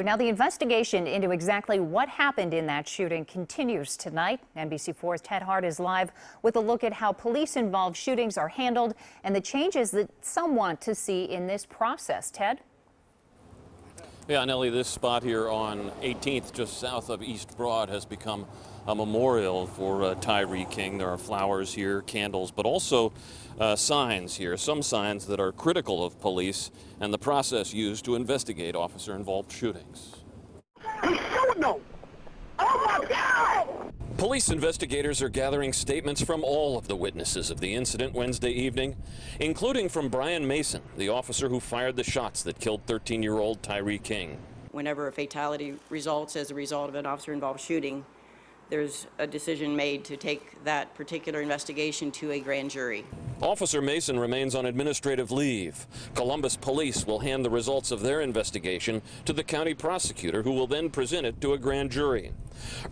Now, the investigation into exactly what happened in that shooting continues tonight. NBC4's Ted Hart is live with a look at how police-involved shootings are handled and the changes that some want to see in this process. Ted? Yeah, Nellie, this spot here on 18th, just south of East Broad, has become a memorial for Tyree King. There are flowers here, candles, but also signs here, some signs that are critical of police and the process used to investigate officer-involved shootings. Oh my God! Police investigators are gathering statements from all of the witnesses of the incident Wednesday evening, including from Brian Mason, the officer who fired the shots that killed 13-year-old Tyree King. Whenever a fatality results as a result of an officer-involved shooting, there's a decision made to take that particular investigation to a grand jury. Officer Mason remains on administrative leave. Columbus Police will hand the results of their investigation to the county prosecutor, who will then present it to a grand jury.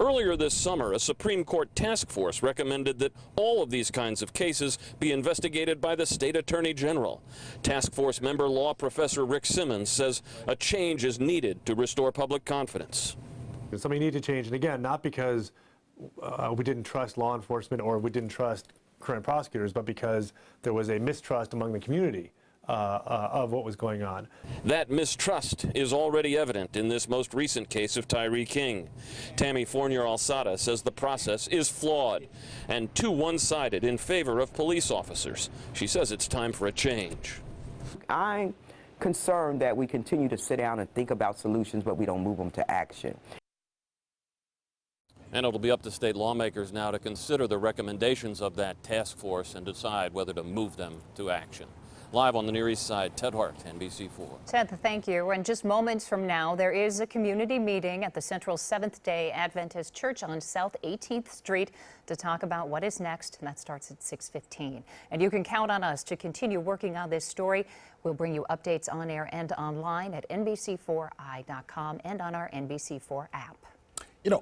Earlier this summer, a Supreme Court task force recommended that all of these kinds of cases be investigated by the state attorney general. Task force member law professor Rick Simmons says a change is needed to restore public confidence. Something need to change, and again, not because we didn't trust law enforcement or we didn't trust current prosecutors, but because there was a mistrust among the community of what was going on. That mistrust is already evident in this most recent case of Tyree King. Tammy Fournier-Alsada says the process is flawed and too one-sided in favor of police officers. She says it's time for a change. I'm concerned that we continue to sit down and think about solutions, but we don't move them to action. And it'll be up to state lawmakers now to consider the recommendations of that task force and decide whether to move them to action. Live on the Near East Side, Ted Hart, NBC4. Ted, thank you. And just moments from now, there is a community meeting at the Central Seventh-day Adventist Church on South 18th Street to talk about what is next, and that starts at 6:15. And you can count on us to continue working on this story. We'll bring you updates on air and online at NBC4i.com and on our NBC4 app.